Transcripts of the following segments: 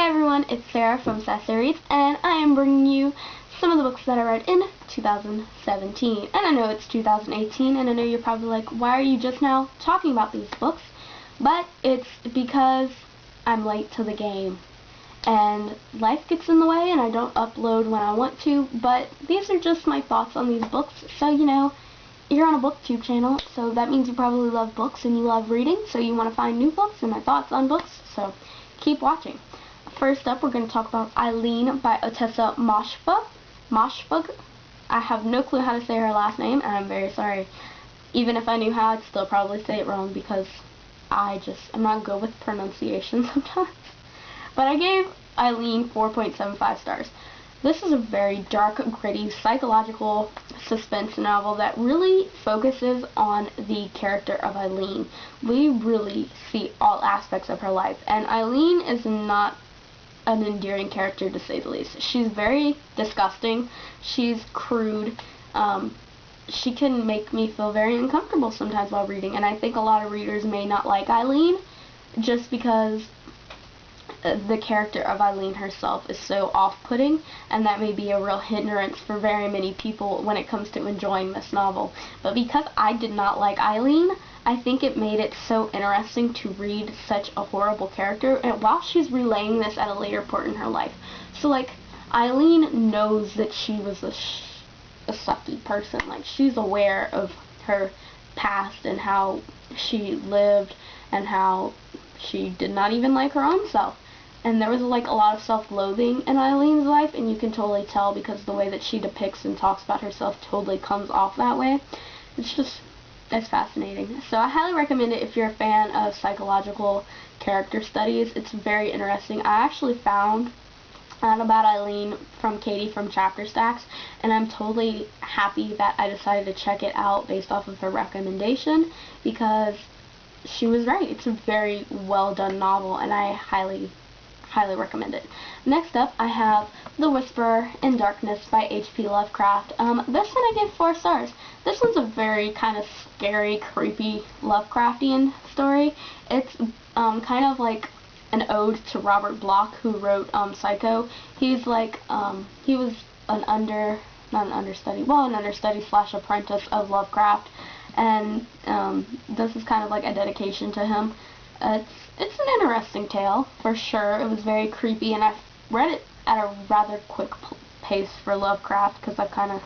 everyone, it's Sarah from Sassy Reads, and I am bringing you some of the books that I read in 2017. And I know it's 2018, and I know you're probably like, why are you just now talking about these books? But it's because I'm late to the game, and life gets in the way, and I don't upload when I want to, but these are just my thoughts on these books. So, you know, you're on a booktube channel, so that means you probably love books and you love reading, so you want to find new books and my thoughts on books, so keep watching. First up, we're going to talk about Eileen by Otessa Moshfegh. I have no clue how to say her last name, and I'm very sorry. Even if I knew how, I'd still probably say it wrong because I'm not good with pronunciation sometimes. But I gave Eileen 4.75 stars. This is a very dark, gritty, psychological suspense novel that really focuses on the character of Eileen. We really see all aspects of her life, and Eileen is not an endearing character, to say the least. She's very disgusting. She's crude. She can make me feel very uncomfortable sometimes while reading, and I think a lot of readers may not like Eileen just because the character of Eileen herself is so off-putting, and that may be a real hindrance for very many people when it comes to enjoying this novel. But because I did not like Eileen, I think it made it so interesting to read such a horrible character, and while she's relaying this at a later point in her life. So, like, Eileen knows that she was a sucky person. Like, she's aware of her past and how she lived and how she did not even like her own self. And there was like a lot of self-loathing in Eileen's life, and you can totally tell because the way that she depicts and talks about herself totally comes off that way. It's fascinating. So I highly recommend it if you're a fan of psychological character studies. It's very interesting. I actually found out about Eileen from Katie from Chapter Stacks, and I'm totally happy that I decided to check it out based off of her recommendation because she was right. It's a very well done novel, and I highly recommend it. Next up, I have The Whisperer in Darkness by H.P. Lovecraft. This one I gave 4 stars. This one's a very kind of scary, creepy Lovecraftian story. It's kind of like an ode to Robert Bloch, who wrote Psycho. He's like, he was an understudy / apprentice of Lovecraft, and this is kind of like a dedication to him. It's an interesting tale, for sure. It was very creepy, and I read it at a rather quick pace for Lovecraft because I've kind of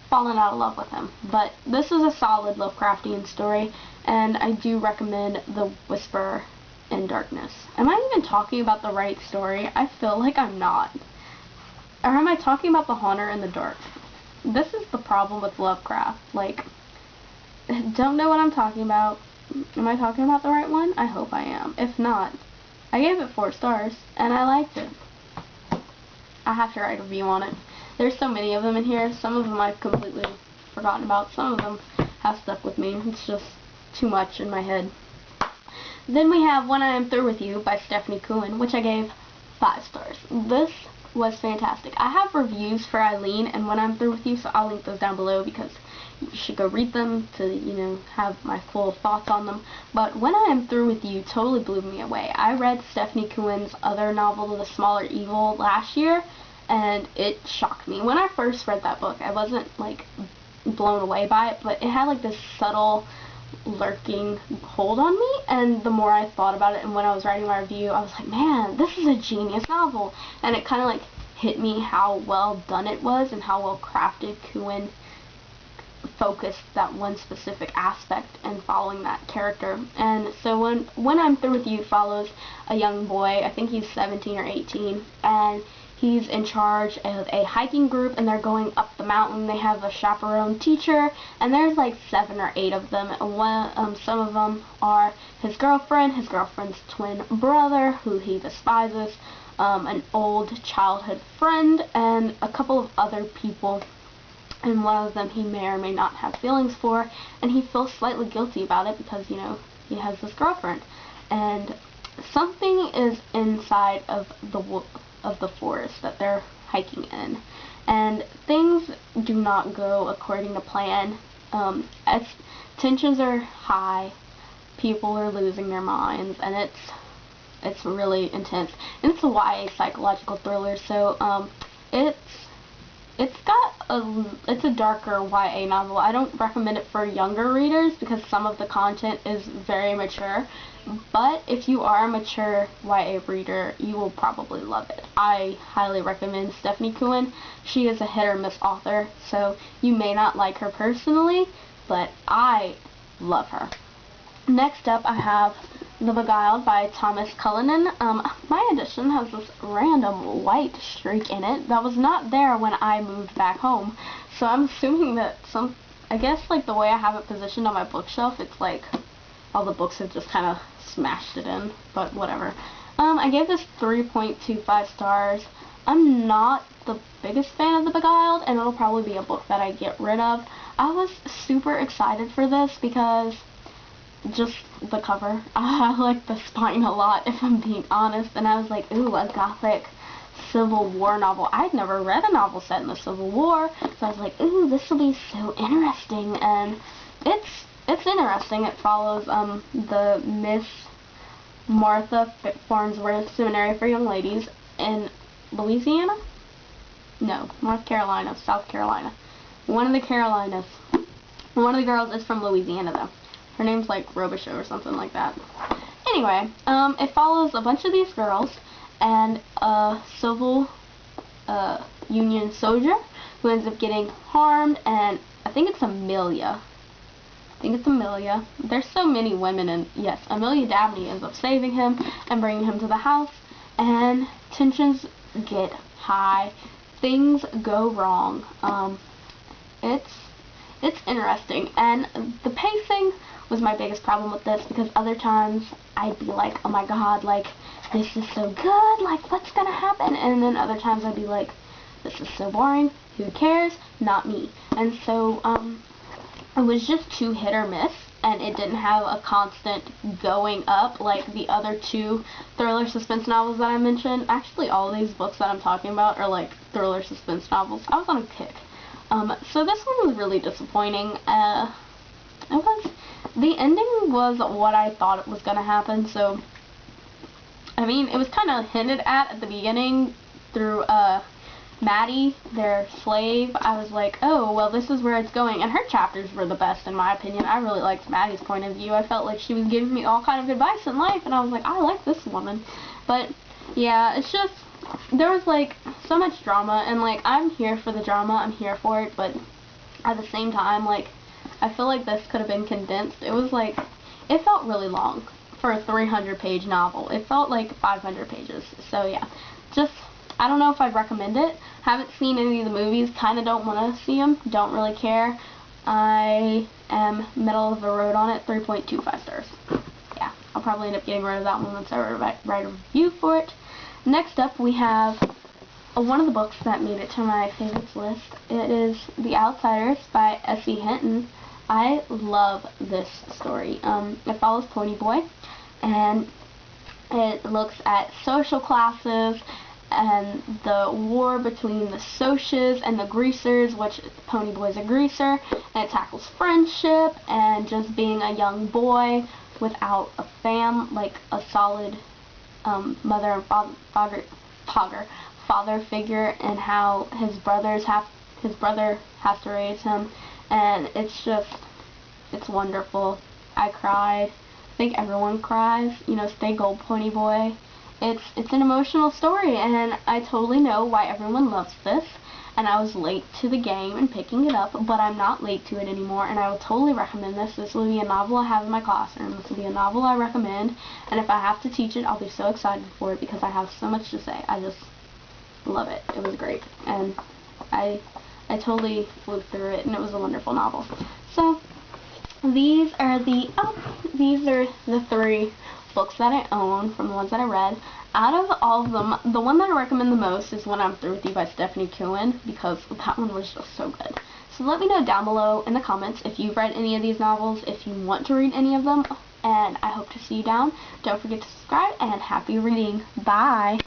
fallen out of love with him. But this is a solid Lovecraftian story, and I do recommend The Whisperer in Darkness. Am I even talking about the right story? I feel like I'm not. Or am I talking about The Haunter in the Dark? This is the problem with Lovecraft. Like, don't know what I'm talking about. Am I talking about the right one? I hope I am. If not, I gave it 4 stars, and I liked it. I have to write a review on it. There's so many of them in here. Some of them I've completely forgotten about. Some of them have stuck with me. It's just too much in my head. Then we have When I Am Through With You by Stephanie Cohen, which I gave 5 stars. This was fantastic. I have reviews for Eileen and When I'm Through With You, so I'll link those down below because you should go read them to, you know, have my full thoughts on them. But When I Am Through With You totally blew me away. I read Stephanie Cohen's other novel, The Smaller Evil, last year, and it shocked me. When I first read that book, I wasn't, like, blown away by it, but it had, like, this subtle, lurking hold on me, and the more I thought about it and when I was writing my review, I was like, man, this is a genius novel. And it kind of, like, hit me how well done it was and how well crafted Cohen focused that one specific aspect and following that character. And so when I'm Through With You follows a young boy, I think he's 17 or 18, and he's in charge of a hiking group, and they're going up the mountain. They have a chaperone teacher, and there's like 7 or 8 of them. Some of them are his girlfriend's twin brother, who he despises, an old childhood friend, and a couple of other people. And one of them he may or may not have feelings for, and he feels slightly guilty about it because, you know, he has this girlfriend. And something is inside of the forest that they're hiking in, and things do not go according to plan. Tensions are high, people are losing their minds, and It's really intense, and it's a YA psychological thriller. So it's a darker YA novel. I don't recommend it for younger readers because some of the content is very mature. But if you are a mature YA reader, you will probably love it. I highly recommend Stephanie Cohen. She is a hit or miss author, so you may not like her personally, but I love her. Next up, I have The Beguiled by Thomas Cullinan. My edition has this random white streak in it that was not there when I moved back home. So I'm assuming that I guess like the way I have it positioned on my bookshelf, it's like all the books have just kind of smashed it in, but whatever. I gave this 3.25 stars. I'm not the biggest fan of The Beguiled, and it'll probably be a book that I get rid of. I was super excited for this because just the cover. I like the spine a lot, if I'm being honest, and I was like, ooh, a gothic Civil War novel. I'd never read a novel set in the Civil War, so I was like, ooh, this will be so interesting, and it's interesting. It follows the Miss Martha Farnsworth Seminary for Young Ladies in Louisiana? No, North Carolina, South Carolina. One of the Carolinas. One of the girls is from Louisiana, though. Her name's like Robichaux or something like that. Anyway, it follows a bunch of these girls and a civil Union soldier who ends up getting harmed, and I think it's Amelia. There's so many women, and yes, Amelia Dabney ends up saving him and bringing him to the house, and tensions get high. Things go wrong. It's interesting, and the pacing was my biggest problem with this, because other times I'd be like, oh my god, like, this is so good, like, what's gonna happen? And then other times I'd be like, this is so boring, who cares? Not me. And so, it was just too hit or miss, and it didn't have a constant going up like the other two thriller suspense novels that I mentioned. Actually, all of these books that I'm talking about are like thriller suspense novels. I was on a kick. So this one was really disappointing. The ending was what I thought it was going to happen, so, I mean, it was kind of hinted at the beginning through, Maddie, their slave. I was like, oh, well, this is where it's going, and her chapters were the best, in my opinion. I really liked Maddie's point of view. I felt like she was giving me all kind of advice in life, and I was like, I like this woman. But, yeah, it's just, there was, like, so much drama, and, like, I'm here for the drama, I'm here for it, but at the same time, like, I feel like this could have been condensed. It was, like, it felt really long for a 300-page novel. It felt like 500 pages, so, yeah, just, I don't know if I'd recommend it. Haven't seen any of the movies, kind of don't want to see them, don't really care. I am middle of the road on it, 3.25 stars. Yeah, I'll probably end up getting rid of that one once I write a review for it. Next up, we have one of the books that made it to my favorites list. It is The Outsiders by S.E. Hinton. I love this story. It follows Pony Boy, and it looks at social classes and the war between the Socs and the Greasers, which Pony Boy's a greaser, and it tackles friendship and just being a young boy without a like a solid mother and father figure, and how his brother has to raise him, and it's wonderful. I cried. I think everyone cries. You know, Theguiled, Pony Boy. It's an emotional story, and I totally know why everyone loves this, and I was late to the game in picking it up, but I'm not late to it anymore, and I will totally recommend this. This will be a novel I have in my classroom. This will be a novel I recommend, and if I have to teach it, I'll be so excited for it because I have so much to say. I just love it. It was great, and I totally flew through it, and it was a wonderful novel. So, these are the three books that I own from the ones that I read. Out of all of them, the one that I recommend the most is When I'm Through With You by Stephanie Cohen, because that one was just so good. So let me know down below in the comments if you've read any of these novels, if you want to read any of them, and I hope to see you down. Don't forget to subscribe, and happy reading. Bye!